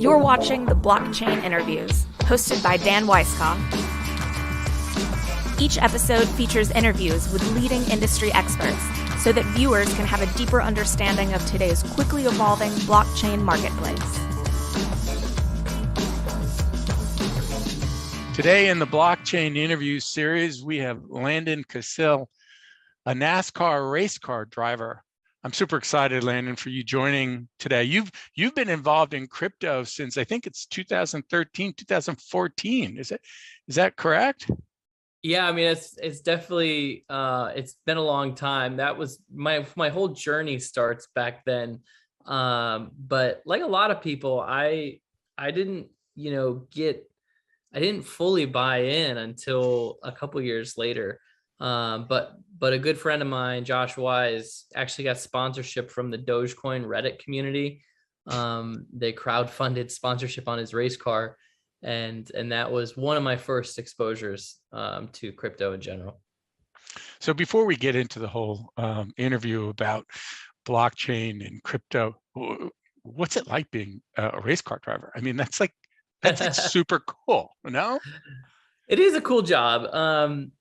You're watching the Blockchain Interviews, hosted by Dan Weiskopf. Each episode features interviews with leading industry experts so that viewers can have a deeper understanding of today's quickly evolving blockchain marketplace. Today in the Blockchain Interviews series, we have Landon Cassill, a NASCAR race car driver. I'm super excited, Landon, for you joining today. You've been involved in crypto since I think it's 2013, 2014. Is that correct? Yeah, I mean it's definitely it's been a long time. That was my whole journey starts back then. But like a lot of people, I didn't I didn't fully buy in until a couple years later. But a good friend of mine, Josh Wise, actually got sponsorship from the Dogecoin Reddit community. They crowdfunded sponsorship on his race car, and that was one of my first exposures to crypto in general. So before we get into the whole interview about blockchain and crypto, what's it like being a race car driver? I mean, that's super cool, no? It is a cool job.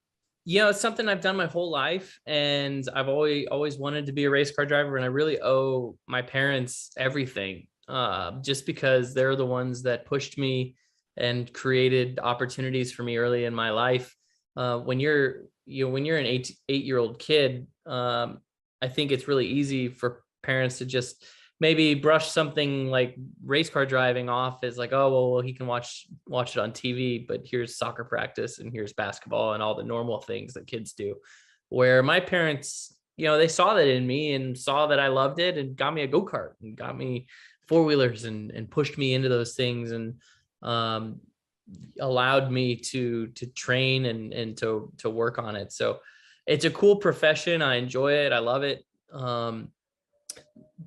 It's something I've done my whole life, and I've always wanted to be a race car driver, and I really owe my parents everything, just because they're the ones that pushed me and created opportunities for me early in my life. When you're an eight-year-old kid, I think it's really easy for parents to just maybe brush something like race car driving off as like, oh, well, he can watch it on TV, but here's soccer practice and here's basketball and all the normal things that kids do. Where my parents, they saw that in me and saw that I loved it and got me a go-kart and got me four-wheelers and pushed me into those things and allowed me to train and to work on it. So it's a cool profession. I enjoy it. I love it.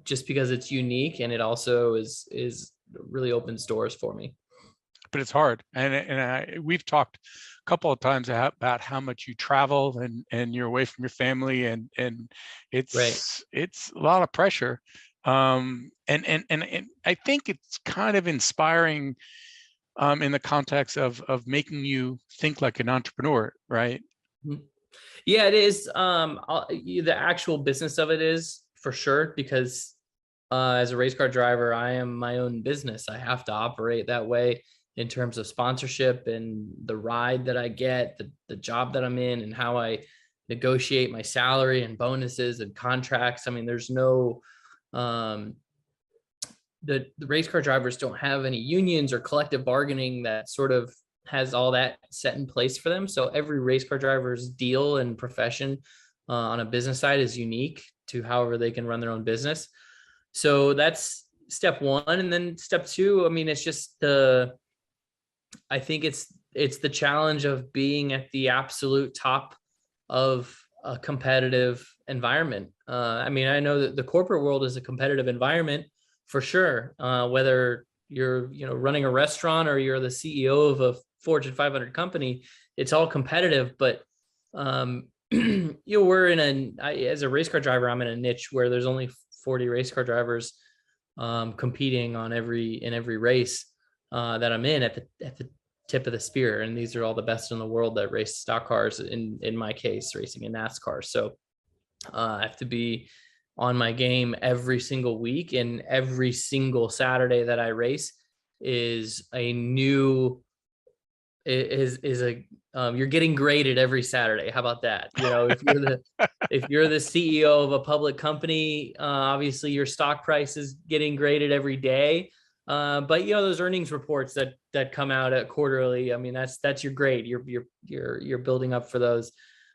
Just because it's unique, and it also is really opens doors for me. But it's hard, and we've talked a couple of times about how much you travel and you're away from your family, and it's right. It's a lot of pressure, and I think it's kind of inspiring in the context of making you think like an entrepreneur, right? Yeah, it is. The actual business of it is, for sure, because as a race car driver, I am my own business. I have to operate that way in terms of sponsorship and the ride that I get, the job that I'm in, and how I negotiate my salary and bonuses and contracts. I mean, there's no, the race car drivers don't have any unions or collective bargaining that sort of has all that set in place for them. So every race car driver's deal and profession on a business side is unique to however they can run their own business. So that's step one. And then step two, I mean, it's just I think it's the challenge of being at the absolute top of a competitive environment. I mean, I know that the corporate world is a competitive environment for sure. Whether you're, running a restaurant or you're the CEO of a Fortune 500 company, it's all competitive, but we're as a race car driver, I'm in a niche where there's only 40 race car drivers competing in every race that I'm in at the tip of the spear. And these are all the best in the world that race stock cars, in my case, racing in NASCAR. So I have to be on my game every single week, and every single Saturday that I race is a new you're getting graded every Saturday. How about that? If you're the CEO of a public company, obviously your stock price is getting graded every day. But those earnings reports that come out at quarterly, I mean, that's your grade. You're building up for those.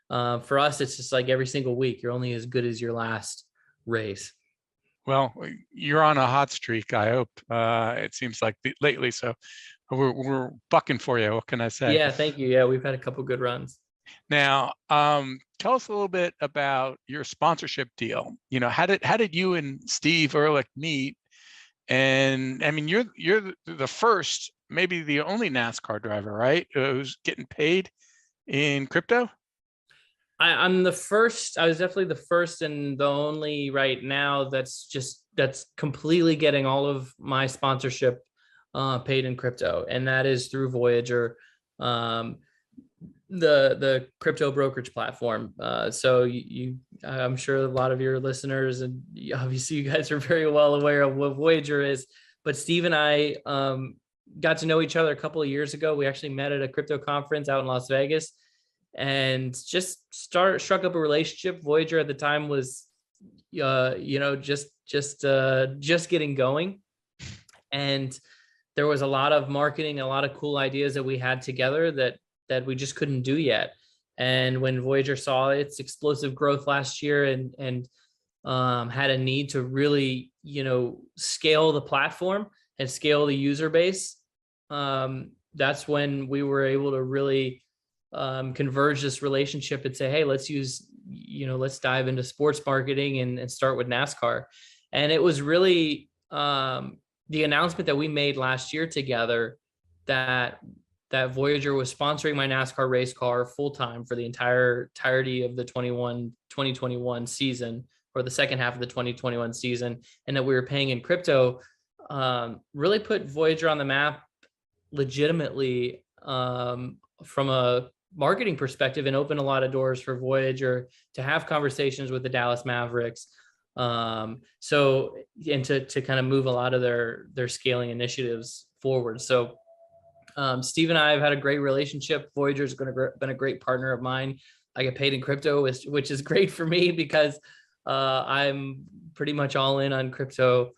For us, it's just like every single week, you're only as good as your last race. Well, you're on a hot streak, I hope. It seems like lately, so we're bucking for you. What can I say? Yeah, thank you. Yeah, we've had a couple good runs. Now, tell us a little bit about your sponsorship deal. How did you and Steve Ehrlich meet? And I mean, you're the first, maybe the only NASCAR driver, right, who's getting paid in crypto? I'm the first. I was definitely the first and the only right now that's completely getting all of my sponsorship paid in crypto, and that is through Voyager, the crypto brokerage platform. So I'm sure a lot of your listeners, and obviously you guys are very well aware of what Voyager is, but Steve and I got to know each other a couple of years ago. We actually met at a crypto conference out in Las Vegas and just struck up a relationship. Voyager at the time was, just getting going. And there was a lot of marketing, a lot of cool ideas that we had together that we just couldn't do yet. And when Voyager saw its explosive growth last year and had a need to really, scale the platform and scale the user base, that's when we were able to really converge this relationship and say, hey, let's dive into sports marketing and start with NASCAR. And it was really the announcement that we made last year together that Voyager was sponsoring my NASCAR race car full time for the entirety of the 2021 season, or the second half of the 2021 season, and that we were paying in crypto, really put Voyager on the map legitimately from a marketing perspective, and opened a lot of doors for Voyager to have conversations with the Dallas Mavericks. And to kind of move a lot of their scaling initiatives forward. So Steve and I have had a great relationship. Voyager's been a great partner of mine. I get paid in crypto, which is great for me because I'm pretty much all in on crypto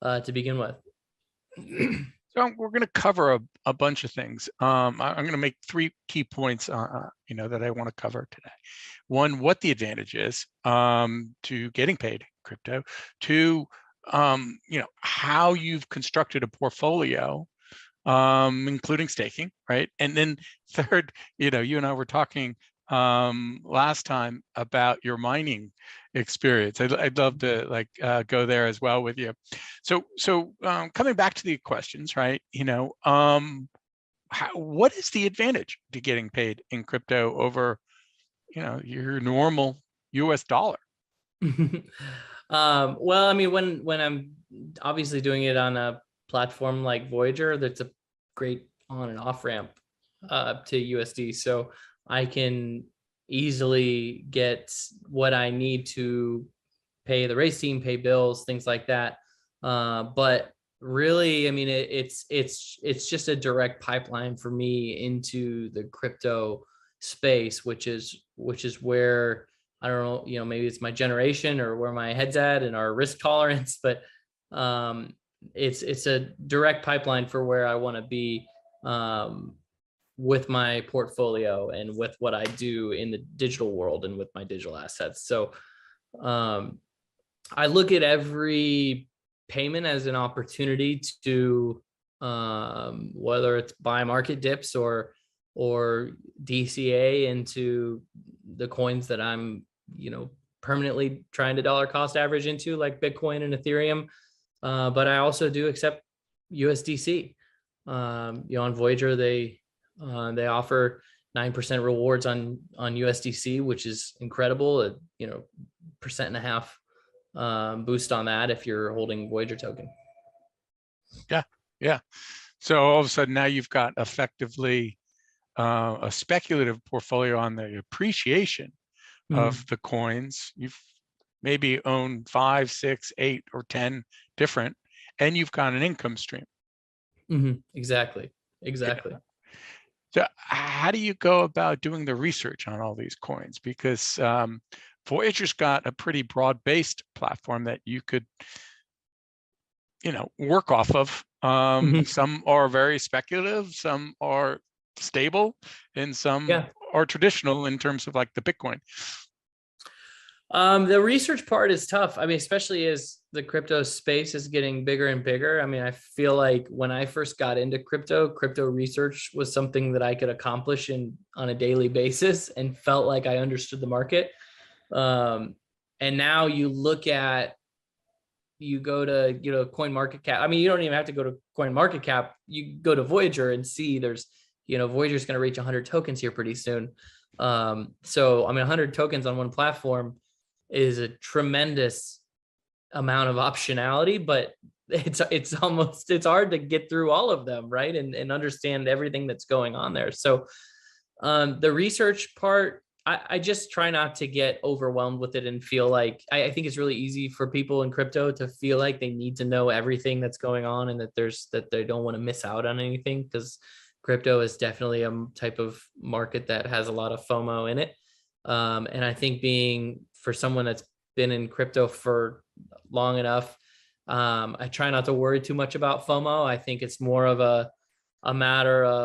to begin with. So we're going to cover a bunch of things. I'm going to make 3 key points, that I want to cover today. 1, what the advantage is to getting paid crypto. 2, how you've constructed a portfolio, including staking, right? And then 3rd, you and I were talking last time about your mining experience. I'd love to go there as well with you. So coming back to the questions, right? What is the advantage to getting paid in crypto over, your normal US dollar? Well, I mean, when I'm obviously doing it on a platform like Voyager, that's a great on and off ramp to USD. So I can easily get what I need to pay the race team, pay bills, things like that. But really, I mean, it's just a direct pipeline for me into the crypto space, which is where, I don't know, maybe it's my generation or where my head's at and our risk tolerance, but it's a direct pipeline for where I want to be with my portfolio and with what I do in the digital world and with my digital assets. So I look at every payment as an opportunity to whether it's buy market dips or DCA into the coins that I'm permanently trying to dollar cost average into, like Bitcoin and Ethereum. But I also do accept USDC. On Voyager, they offer 9% rewards on USDC, which is incredible. 1.5% boost on that if you're holding Voyager token. Yeah. So all of a sudden now you've got effectively a speculative portfolio on the appreciation of the coins. You've maybe owned 5, 6, 8, or 10 different, and you've got an income stream. Exactly. Yeah. So how do you go about doing the research on all these coins? Because Voyager's got a pretty broad-based platform that you could, work off of. Some are very speculative, some are stable, and some are traditional in terms of like the Bitcoin. The research part is tough. I mean, especially as the crypto space is getting bigger and bigger. I mean, I feel like when I first got into crypto research was something that I could accomplish on a daily basis and felt like I understood the market. And now you go to Coin Market Cap. I mean, you don't even have to go to Coin Market Cap. You go to Voyager and see there's, Voyager's going to reach 100 tokens here pretty soon. So, I mean, 100 tokens on one platform is a tremendous amount of optionality, but it's hard to get through all of them, right? And understand everything that's going on there. So the research part, I just try not to get overwhelmed with it and feel like I think it's really easy for people in crypto to feel like they need to know everything that's going on and that they don't want to miss out on anything, because crypto is definitely a type of market that has a lot of FOMO in it. And I think for someone that's been in crypto for long enough, I try not to worry too much about FOMO. I think it's more of a matter of